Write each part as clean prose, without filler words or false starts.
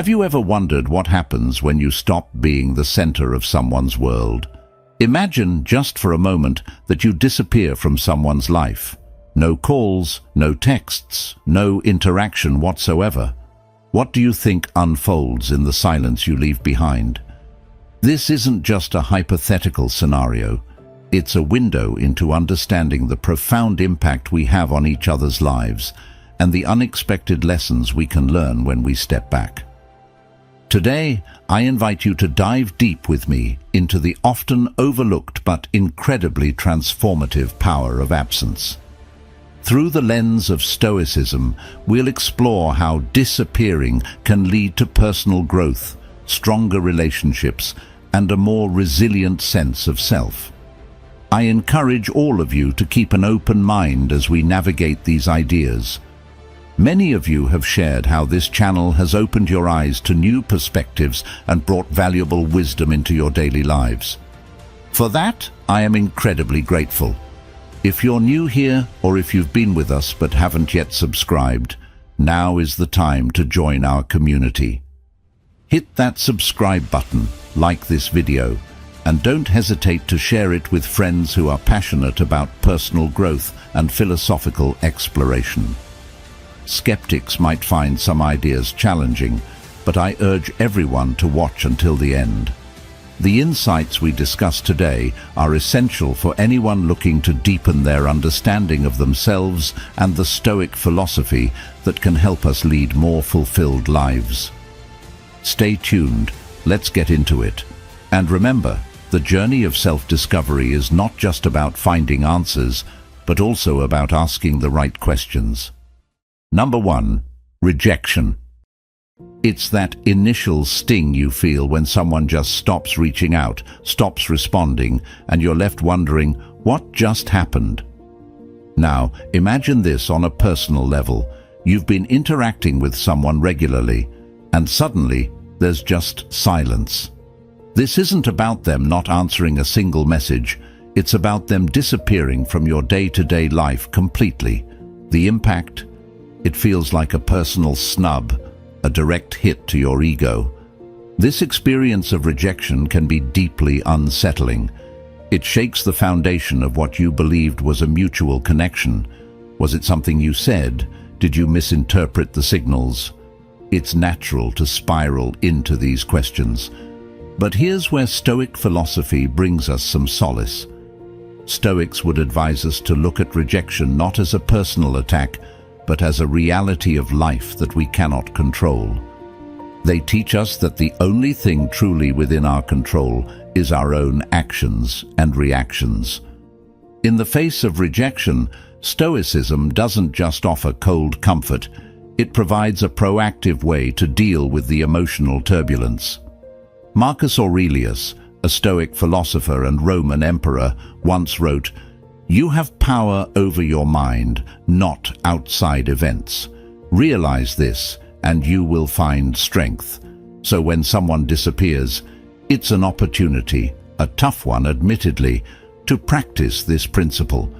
Have you ever wondered what happens when you stop being the center of someone's world? Imagine, just for a moment, that you disappear from someone's life. No calls, no texts, no interaction whatsoever. What do you think unfolds in the silence you leave behind? This isn't just a hypothetical scenario. It's a window into understanding the profound impact we have on each other's lives and the unexpected lessons we can learn when we step back. Today, I invite you to dive deep with me into the often overlooked but incredibly transformative power of absence. Through the lens of Stoicism, we'll explore how disappearing can lead to personal growth, stronger relationships, and a more resilient sense of self. I encourage all of you to keep an open mind as we navigate these ideas. Many of you have shared how this channel has opened your eyes to new perspectives and brought valuable wisdom into your daily lives. For that, I am incredibly grateful. If you're new here, or if you've been with us but haven't yet subscribed, now is the time to join our community. Hit that subscribe button, like this video, and don't hesitate to share it with friends who are passionate about personal growth and philosophical exploration. Skeptics might find some ideas challenging, but I urge everyone to watch until the end. The insights we discuss today are essential for anyone looking to deepen their understanding of themselves and the Stoic philosophy that can help us lead more fulfilled lives. Stay tuned, let's get into it. And remember, the journey of self-discovery is not just about finding answers, but also about asking the right questions. Number 1. Rejection. It's that initial sting you feel when someone just stops reaching out, stops responding, and you're left wondering, what just happened? Now, imagine this on a personal level. You've been interacting with someone regularly, and suddenly there's just silence. This isn't about them not answering a single message. It's about them disappearing from your day-to-day life completely. The impact? It feels like a personal snub, a direct hit to your ego. This experience of rejection can be deeply unsettling. It shakes the foundation of what you believed was a mutual connection. Was it something you said? Did you misinterpret the signals? It's natural to spiral into these questions. But here's where Stoic philosophy brings us some solace. Stoics would advise us to look at rejection not as a personal attack, but as a reality of life that we cannot control. They teach us that the only thing truly within our control is our own actions and reactions. In the face of rejection, Stoicism doesn't just offer cold comfort, it provides a proactive way to deal with the emotional turbulence. Marcus Aurelius, a Stoic philosopher and Roman emperor, once wrote, "You have power over your mind, not outside events. Realize this, and you will find strength." So when someone disappears, it's an opportunity, a tough one admittedly, to practice this principle.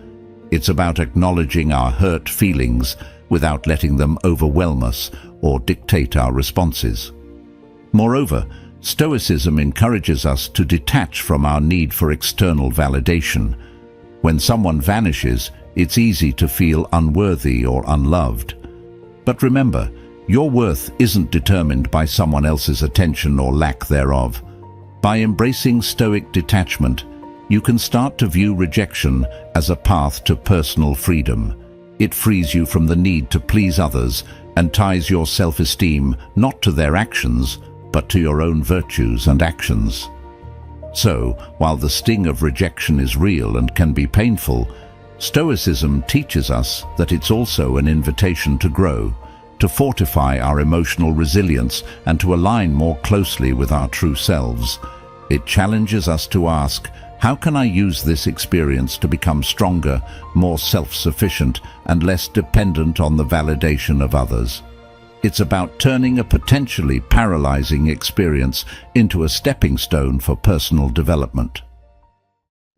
It's about acknowledging our hurt feelings without letting them overwhelm us or dictate our responses. Moreover, Stoicism encourages us to detach from our need for external validation. When someone vanishes, it's easy to feel unworthy or unloved. But remember, your worth isn't determined by someone else's attention or lack thereof. By embracing Stoic detachment, you can start to view rejection as a path to personal freedom. It frees you from the need to please others and ties your self-esteem not to their actions, but to your own virtues and actions. So, while the sting of rejection is real and can be painful, Stoicism teaches us that it's also an invitation to grow, to fortify our emotional resilience, and to align more closely with our true selves. It challenges us to ask, how can I use this experience to become stronger, more self-sufficient, and less dependent on the validation of others? It's about turning a potentially paralyzing experience into a stepping stone for personal development.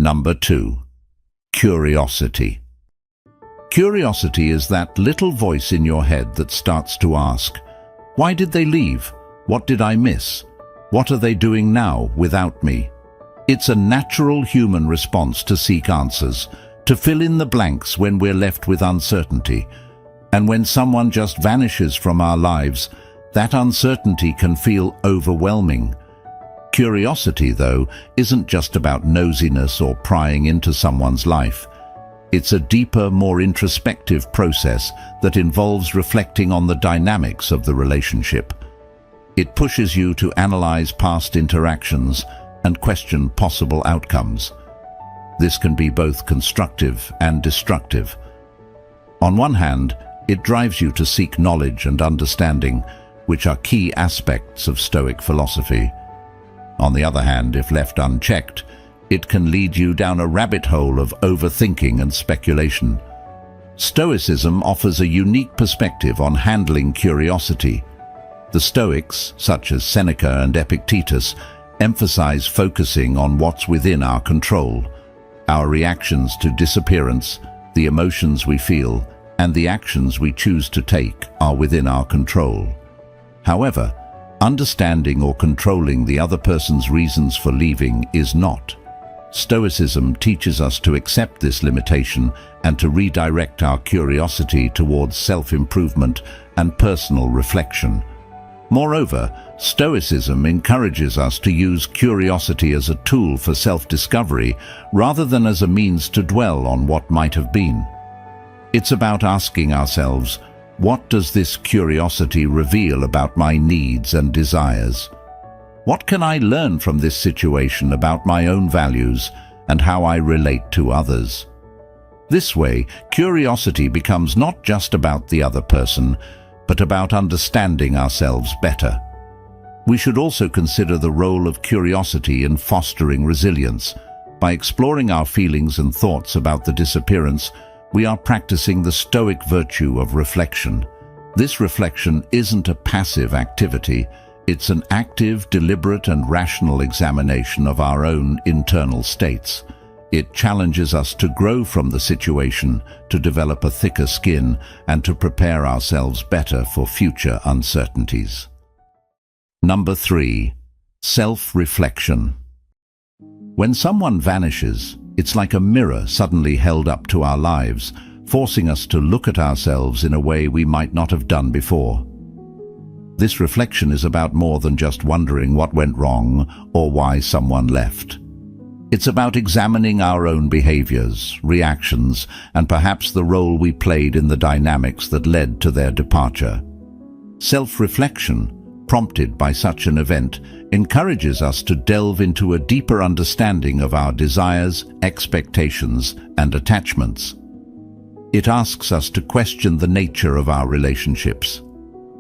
Number 2. Curiosity. Curiosity is that little voice in your head that starts to ask, why did they leave? What did I miss? What are they doing now without me? It's a natural human response to seek answers, to fill in the blanks when we're left with uncertainty. And when someone just vanishes from our lives, that uncertainty can feel overwhelming. Curiosity, though, isn't just about nosiness or prying into someone's life. It's a deeper, more introspective process that involves reflecting on the dynamics of the relationship. It pushes you to analyze past interactions and question possible outcomes. This can be both constructive and destructive. On one hand, it drives you to seek knowledge and understanding, which are key aspects of Stoic philosophy. On the other hand, if left unchecked, it can lead you down a rabbit hole of overthinking and speculation. Stoicism offers a unique perspective on handling curiosity. The Stoics, such as Seneca and Epictetus, emphasize focusing on what's within our control. Our reactions to disappearance, the emotions we feel, and the actions we choose to take are within our control. However, understanding or controlling the other person's reasons for leaving is not. Stoicism teaches us to accept this limitation and to redirect our curiosity towards self-improvement and personal reflection. Moreover, Stoicism encourages us to use curiosity as a tool for self-discovery rather than as a means to dwell on what might have been. It's about asking ourselves, what does this curiosity reveal about my needs and desires? What can I learn from this situation about my own values and how I relate to others? This way, curiosity becomes not just about the other person, but about understanding ourselves better. We should also consider the role of curiosity in fostering resilience. By exploring our feelings and thoughts about the disappearance, we are practicing the Stoic virtue of reflection. This reflection isn't a passive activity. It's an active, deliberate, and rational examination of our own internal states. It challenges us to grow from the situation, to develop a thicker skin, and to prepare ourselves better for future uncertainties. Number 3. Self-reflection. When someone vanishes, it's like a mirror suddenly held up to our lives, forcing us to look at ourselves in a way we might not have done before. This reflection is about more than just wondering what went wrong or why someone left. It's about examining our own behaviors, reactions, and perhaps the role we played in the dynamics that led to their departure. Self-reflection, prompted by such an event, encourages us to delve into a deeper understanding of our desires, expectations, and attachments. It asks us to question the nature of our relationships.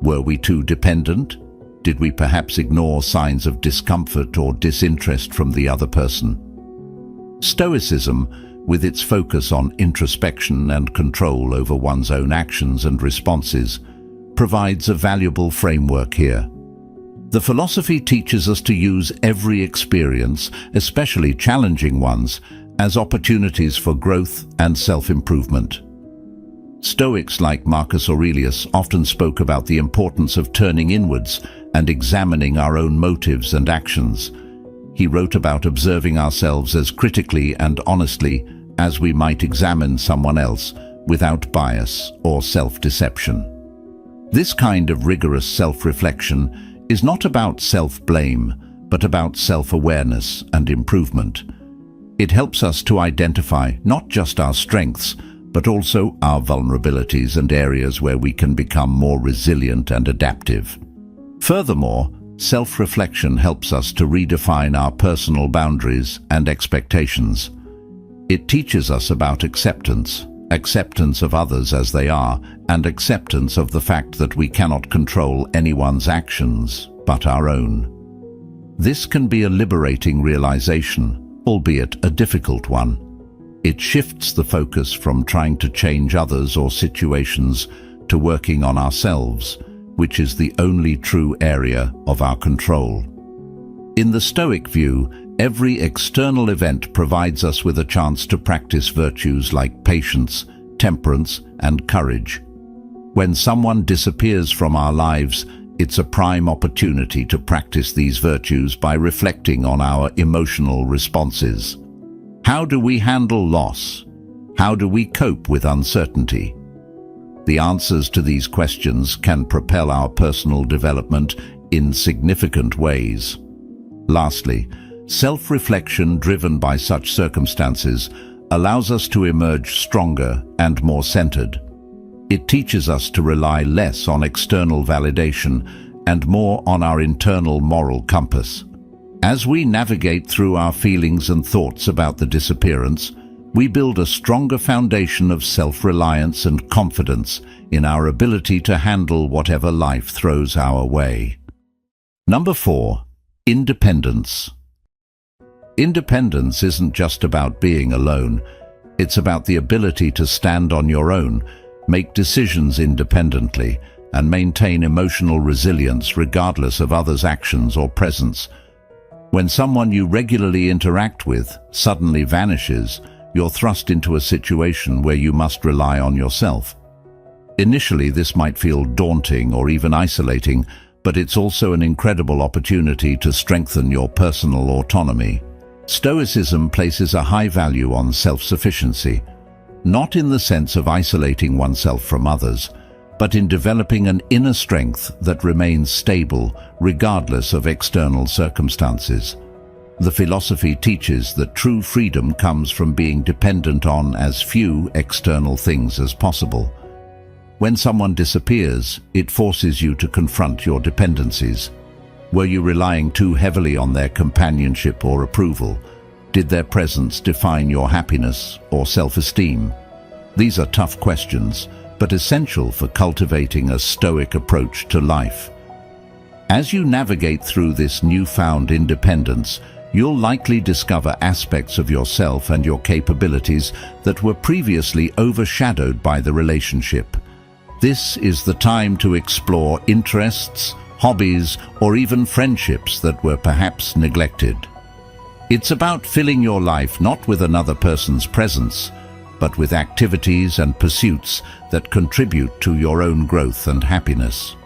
Were we too dependent? Did we perhaps ignore signs of discomfort or disinterest from the other person? Stoicism, with its focus on introspection and control over one's own actions and responses, provides a valuable framework here. The philosophy teaches us to use every experience, especially challenging ones, as opportunities for growth and self-improvement. Stoics like Marcus Aurelius often spoke about the importance of turning inwards and examining our own motives and actions. He wrote about observing ourselves as critically and honestly as we might examine someone else, without bias or self-deception. This kind of rigorous self-reflection is not about self-blame, but about self-awareness and improvement. It helps us to identify not just our strengths, but also our vulnerabilities and areas where we can become more resilient and adaptive. Furthermore, self-reflection helps us to redefine our personal boundaries and expectations. It teaches us about acceptance of others as they are, and acceptance of the fact that we cannot control anyone's actions but our own. This can be a liberating realization, albeit a difficult one. It shifts the focus from trying to change others or situations to working on ourselves, which is the only true area of our control. In the Stoic view, every external event provides us with a chance to practice virtues like patience, temperance, and courage. When someone disappears from our lives, It's a prime opportunity to practice these virtues by reflecting on our emotional responses. How do we handle loss? How do we cope with uncertainty? The answers to these questions can propel our personal development in significant ways. Lastly, self-reflection driven by such circumstances allows us to emerge stronger and more centered. It teaches us to rely less on external validation and more on our internal moral compass. As we navigate through our feelings and thoughts about the disappearance, we build a stronger foundation of self-reliance and confidence in our ability to handle whatever life throws our way. Number 4. Independence. Independence isn't just about being alone. It's about the ability to stand on your own, make decisions independently, and maintain emotional resilience regardless of others' actions or presence. When someone you regularly interact with suddenly vanishes, you're thrust into a situation where you must rely on yourself. Initially, this might feel daunting or even isolating, but it's also an incredible opportunity to strengthen your personal autonomy. Stoicism places a high value on self-sufficiency, not in the sense of isolating oneself from others, but in developing an inner strength that remains stable regardless of external circumstances. The philosophy teaches that true freedom comes from being dependent on as few external things as possible. When someone disappears, it forces you to confront your dependencies. Were you relying too heavily on their companionship or approval? Did their presence define your happiness or self-esteem? These are tough questions, but essential for cultivating a stoic approach to life. As you navigate through this newfound independence, you'll likely discover aspects of yourself and your capabilities that were previously overshadowed by the relationship. This is the time to explore interests, hobbies, or even friendships that were perhaps neglected. It's about filling your life not with another person's presence, but with activities and pursuits that contribute to your own growth and happiness.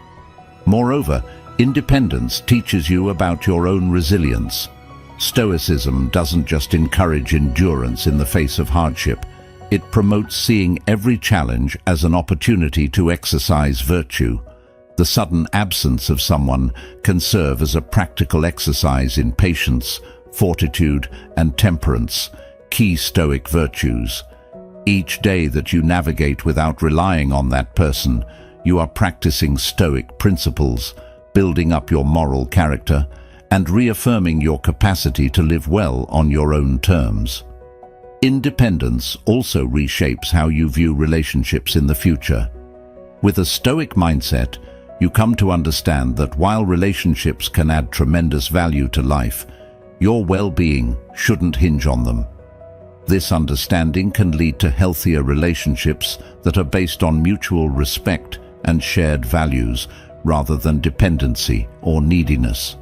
Moreover, independence teaches you about your own resilience. Stoicism doesn't just encourage endurance in the face of hardship. It promotes seeing every challenge as an opportunity to exercise virtue. The sudden absence of someone can serve as a practical exercise in patience, fortitude, and temperance, key Stoic virtues. Each day that you navigate without relying on that person, you are practicing Stoic principles, building up your moral character, and reaffirming your capacity to live well on your own terms. Independence also reshapes how you view relationships in the future. With a Stoic mindset, you come to understand that while relationships can add tremendous value to life, your well-being shouldn't hinge on them. This understanding can lead to healthier relationships that are based on mutual respect and shared values rather than dependency or neediness.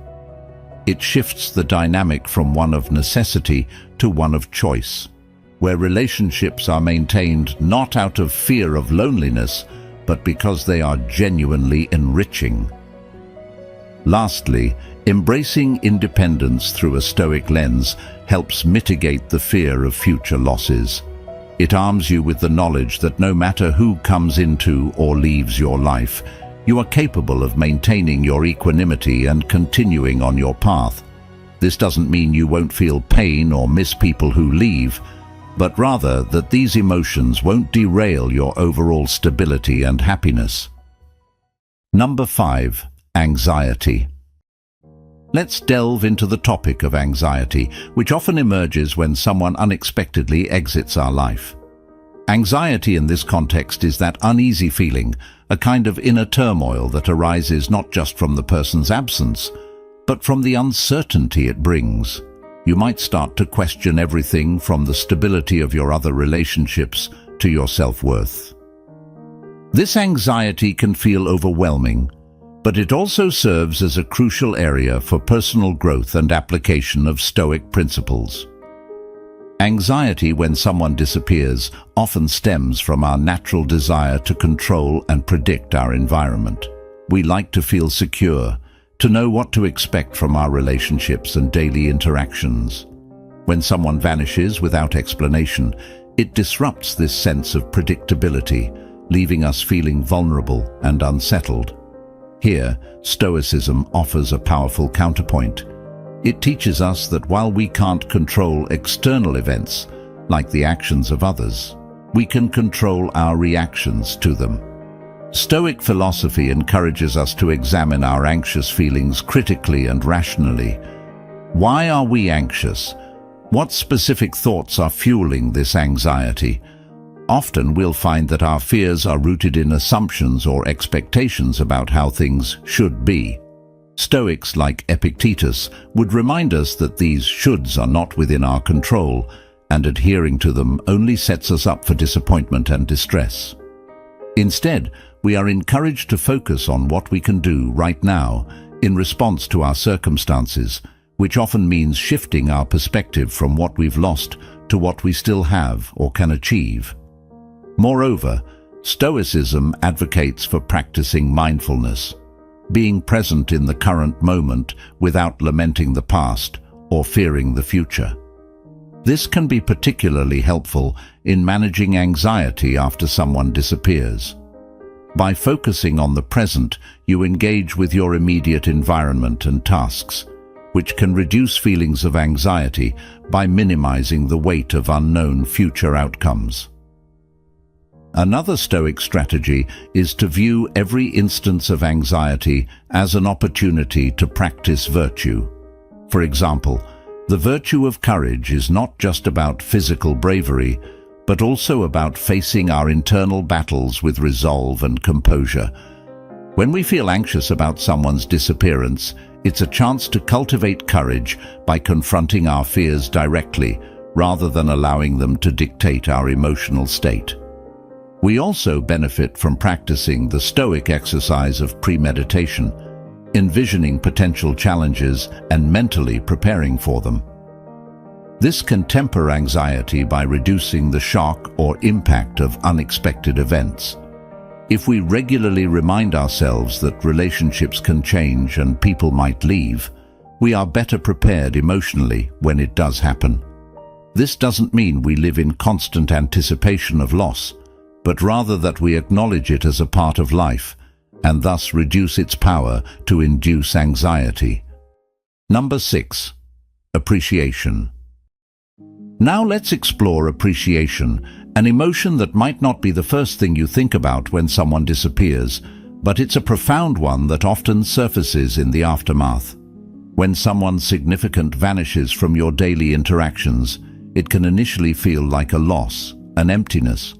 It shifts the dynamic from one of necessity to one of choice, where relationships are maintained not out of fear of loneliness, but because they are genuinely enriching. Lastly, embracing independence through a Stoic lens helps mitigate the fear of future losses. It arms you with the knowledge that no matter who comes into or leaves your life, you are capable of maintaining your equanimity and continuing on your path. This doesn't mean you won't feel pain or miss people who leave, but rather that these emotions won't derail your overall stability and happiness. Number 5. Anxiety. Let's delve into the topic of anxiety, which often emerges when someone unexpectedly exits our life. Anxiety in this context is that uneasy feeling, a kind of inner turmoil that arises not just from the person's absence, but from the uncertainty it brings. You might start to question everything from the stability of your other relationships to your self-worth. This anxiety can feel overwhelming, but it also serves as a crucial area for personal growth and application of Stoic principles. Anxiety when someone disappears often stems from our natural desire to control and predict our environment. We like to feel secure, to know what to expect from our relationships and daily interactions. When someone vanishes without explanation, it disrupts this sense of predictability, leaving us feeling vulnerable and unsettled. Here, Stoicism offers a powerful counterpoint. It teaches us that while we can't control external events, like the actions of others, we can control our reactions to them. Stoic philosophy encourages us to examine our anxious feelings critically and rationally. Why are we anxious? What specific thoughts are fueling this anxiety? Often we'll find that our fears are rooted in assumptions or expectations about how things should be. Stoics like Epictetus would remind us that these shoulds are not within our control, and adhering to them only sets us up for disappointment and distress. Instead, we are encouraged to focus on what we can do right now in response to our circumstances, which often means shifting our perspective from what we've lost to what we still have or can achieve. Moreover, Stoicism advocates for practicing mindfulness, being present in the current moment without lamenting the past or fearing the future. This can be particularly helpful in managing anxiety after someone disappears. By focusing on the present, you engage with your immediate environment and tasks, which can reduce feelings of anxiety by minimizing the weight of unknown future outcomes. Another Stoic strategy is to view every instance of anxiety as an opportunity to practice virtue. For example, the virtue of courage is not just about physical bravery, but also about facing our internal battles with resolve and composure. When we feel anxious about someone's disappearance, it's a chance to cultivate courage by confronting our fears directly, rather than allowing them to dictate our emotional state. We also benefit from practicing the Stoic exercise of premeditation, envisioning potential challenges and mentally preparing for them. This can temper anxiety by reducing the shock or impact of unexpected events. If we regularly remind ourselves that relationships can change and people might leave, we are better prepared emotionally when it does happen. This doesn't mean we live in constant anticipation of loss, but rather that we acknowledge it as a part of life and thus reduce its power to induce anxiety. Number 6. Appreciation. Now let's explore appreciation, an emotion that might not be the first thing you think about when someone disappears, but it's a profound one that often surfaces in the aftermath. When someone significant vanishes from your daily interactions, it can initially feel like a loss, an emptiness.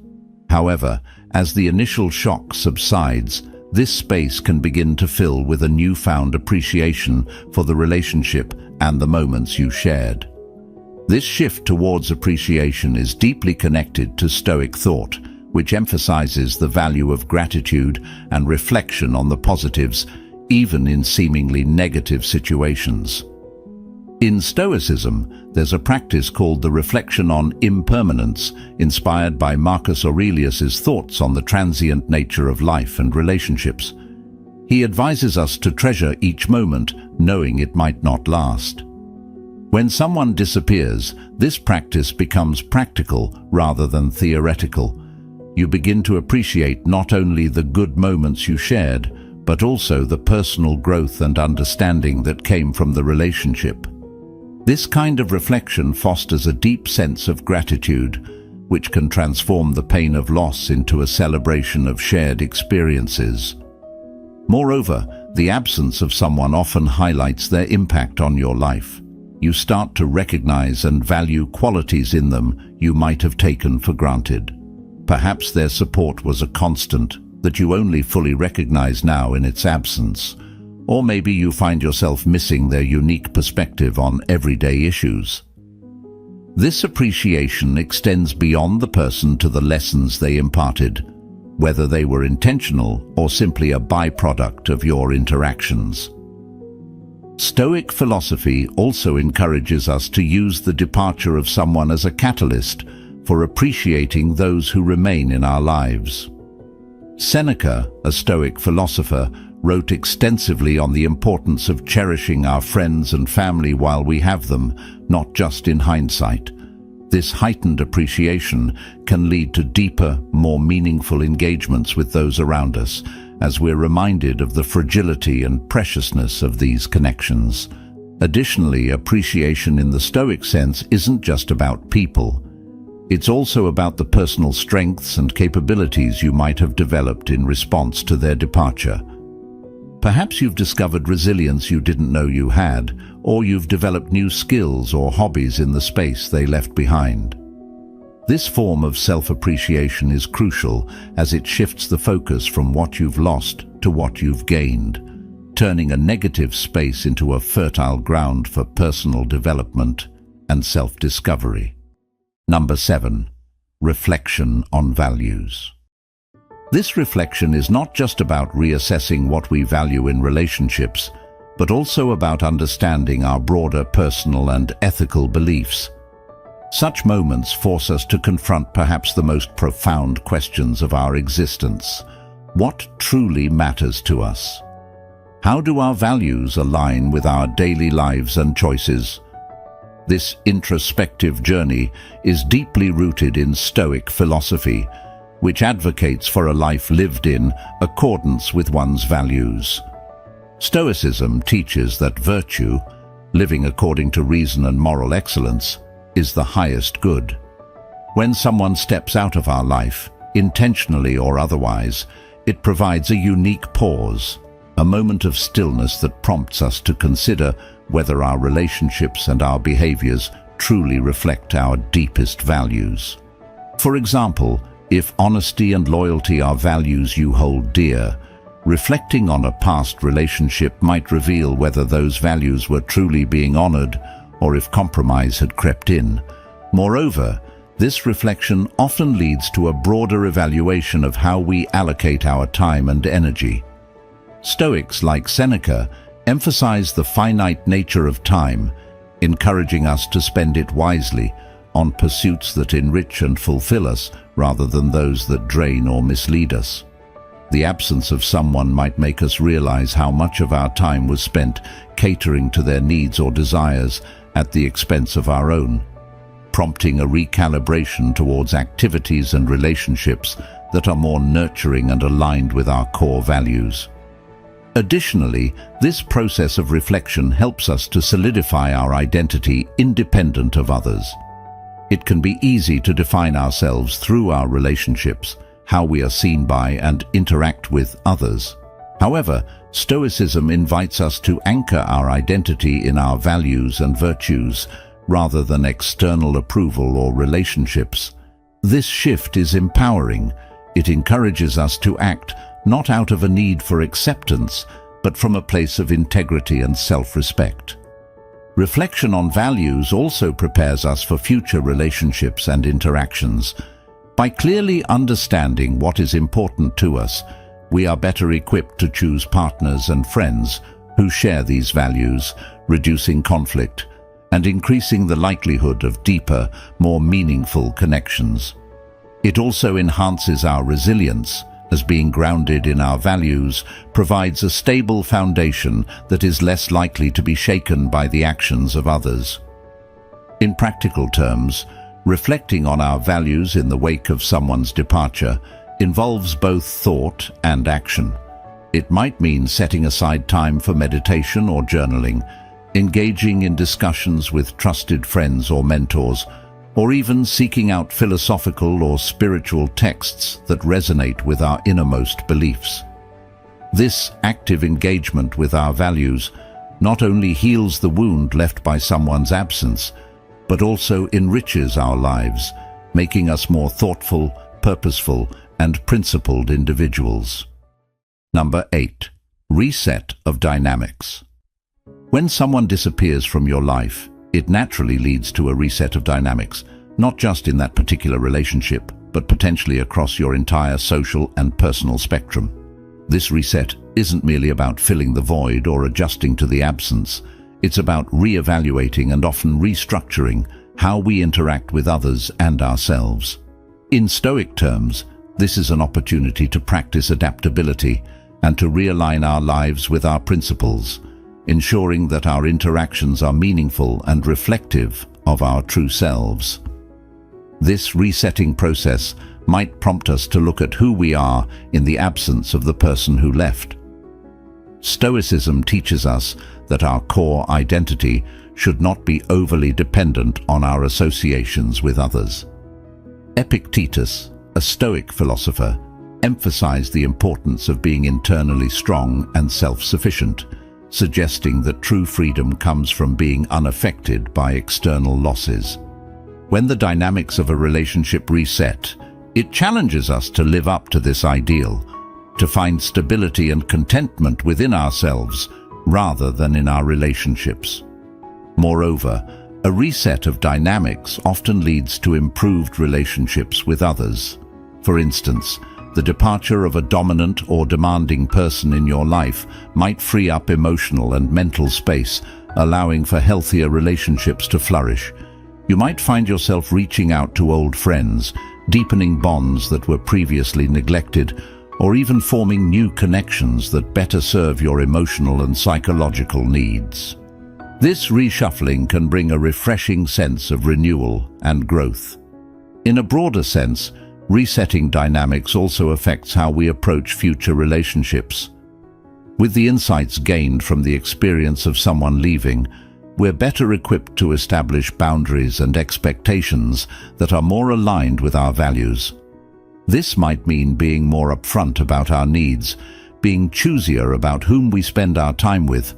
However, as the initial shock subsides, this space can begin to fill with a newfound appreciation for the relationship and the moments you shared. This shift towards appreciation is deeply connected to Stoic thought, which emphasizes the value of gratitude and reflection on the positives, even in seemingly negative situations. In Stoicism, there's a practice called the reflection on impermanence, inspired by Marcus Aurelius's thoughts on the transient nature of life and relationships. He advises us to treasure each moment, knowing it might not last. When someone disappears, this practice becomes practical rather than theoretical. You begin to appreciate not only the good moments you shared, but also the personal growth and understanding that came from the relationship. This kind of reflection fosters a deep sense of gratitude, which can transform the pain of loss into a celebration of shared experiences. Moreover, the absence of someone often highlights their impact on your life. You start to recognize and value qualities in them you might have taken for granted. Perhaps their support was a constant that you only fully recognize now in its absence. Or maybe you find yourself missing their unique perspective on everyday issues. This appreciation extends beyond the person to the lessons they imparted, whether they were intentional or simply a byproduct of your interactions. Stoic philosophy also encourages us to use the departure of someone as a catalyst for appreciating those who remain in our lives. Seneca, a Stoic philosopher, wrote extensively on the importance of cherishing our friends and family while we have them, not just in hindsight. This heightened appreciation can lead to deeper, more meaningful engagements with those around us, as we're reminded of the fragility and preciousness of these connections. Additionally, appreciation in the Stoic sense isn't just about people. It's also about the personal strengths and capabilities you might have developed in response to their departure. Perhaps you've discovered resilience you didn't know you had, or you've developed new skills or hobbies in the space they left behind. This form of self-appreciation is crucial as it shifts the focus from what you've lost to what you've gained, turning a negative space into a fertile ground for personal development and self-discovery. Number 7. Reflection on values. This reflection is not just about reassessing what we value in relationships, but also about understanding our broader personal and ethical beliefs. Such moments force us to confront perhaps the most profound questions of our existence. What truly matters to us? How do our values align with our daily lives and choices? This introspective journey is deeply rooted in Stoic philosophy, which advocates for a life lived in accordance with one's values. Stoicism teaches that virtue, living according to reason and moral excellence, is the highest good. When someone steps out of our life, intentionally or otherwise, it provides a unique pause, a moment of stillness that prompts us to consider whether our relationships and our behaviors truly reflect our deepest values. For example, if honesty and loyalty are values you hold dear, reflecting on a past relationship might reveal whether those values were truly being honored or if compromise had crept in. Moreover, this reflection often leads to a broader evaluation of how we allocate our time and energy. Stoics like Seneca emphasize the finite nature of time, encouraging us to spend it wisely on pursuits that enrich and fulfill us rather than those that drain or mislead us. The absence of someone might make us realize how much of our time was spent catering to their needs or desires at the expense of our own, prompting a recalibration towards activities and relationships that are more nurturing and aligned with our core values. Additionally, this process of reflection helps us to solidify our identity independent of others. It can be easy to define ourselves through our relationships, how we are seen by and interact with others. However, Stoicism invites us to anchor our identity in our values and virtues rather than external approval or relationships. This shift is empowering. It encourages us to act not out of a need for acceptance, but from a place of integrity and self-respect. Reflection on values also prepares us for future relationships and interactions. By clearly understanding what is important to us, we are better equipped to choose partners and friends who share these values, reducing conflict and increasing the likelihood of deeper, more meaningful connections. It also enhances our resilience, as being grounded in our values provides a stable foundation that is less likely to be shaken by the actions of others. In practical terms, reflecting on our values in the wake of someone's departure involves both thought and action. It might mean setting aside time for meditation or journaling, engaging in discussions with trusted friends or mentors, or even seeking out philosophical or spiritual texts that resonate with our innermost beliefs. This active engagement with our values not only heals the wound left by someone's absence, but also enriches our lives, making us more thoughtful, purposeful, and principled individuals. Number 8. Reset of dynamics. When someone disappears from your life, it naturally leads to a reset of dynamics, not just in that particular relationship, but potentially across your entire social and personal spectrum. This reset isn't merely about filling the void or adjusting to the absence. It's about re-evaluating and often restructuring how we interact with others and ourselves. In Stoic terms, this is an opportunity to practice adaptability and to realign our lives with our principles, ensuring that our interactions are meaningful and reflective of our true selves. This resetting process might prompt us to look at who we are in the absence of the person who left. Stoicism teaches us that our core identity should not be overly dependent on our associations with others. Epictetus, a Stoic philosopher, emphasized the importance of being internally strong and self-sufficient, suggesting that true freedom comes from being unaffected by external losses. When the dynamics of a relationship reset, it challenges us to live up to this ideal, to find stability and contentment within ourselves rather than in our relationships. Moreover, a reset of dynamics often leads to improved relationships with others. For instance, the departure of a dominant or demanding person in your life might free up emotional and mental space, allowing for healthier relationships to flourish. You might find yourself reaching out to old friends, deepening bonds that were previously neglected, or even forming new connections that better serve your emotional and psychological needs. This reshuffling can bring a refreshing sense of renewal and growth. In a broader sense, resetting dynamics also affects how we approach future relationships. With the insights gained from the experience of someone leaving, we're better equipped to establish boundaries and expectations that are more aligned with our values. This might mean being more upfront about our needs, being choosier about whom we spend our time with,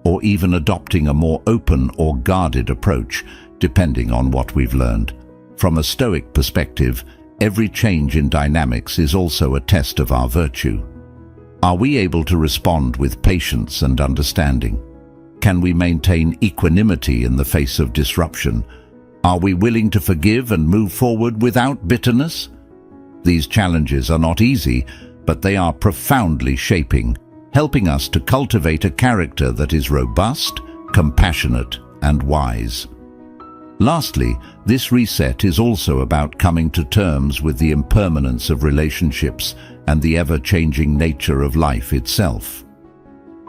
or even adopting a more open or guarded approach, depending on what we've learned. From a Stoic perspective, every change in dynamics is also a test of our virtue. Are we able to respond with patience and understanding? Can we maintain equanimity in the face of disruption? Are we willing to forgive and move forward without bitterness? These challenges are not easy, but they are profoundly shaping, helping us to cultivate a character that is robust, compassionate, and wise. Lastly, this reset is also about coming to terms with the impermanence of relationships and the ever-changing nature of life itself.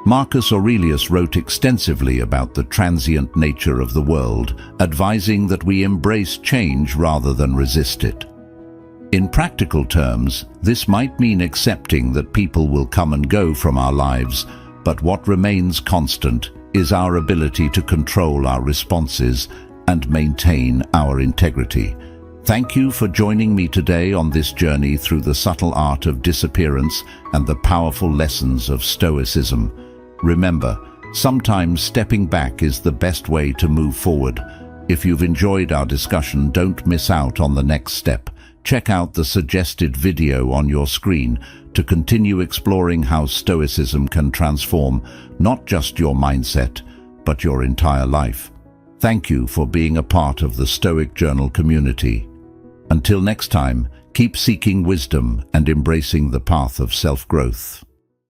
Marcus Aurelius wrote extensively about the transient nature of the world, advising that we embrace change rather than resist it. In practical terms, this might mean accepting that people will come and go from our lives, but what remains constant is our ability to control our responses and maintain our integrity. Thank you for joining me today on this journey through the subtle art of disappearance and the powerful lessons of Stoicism. Remember, sometimes stepping back is the best way to move forward. If you've enjoyed our discussion, don't miss out on the next step. Check out the suggested video on your screen to continue exploring how Stoicism can transform not just your mindset, but your entire life. Thank you for being a part of the Stoic Journal community. Until next time, keep seeking wisdom and embracing the path of self-growth.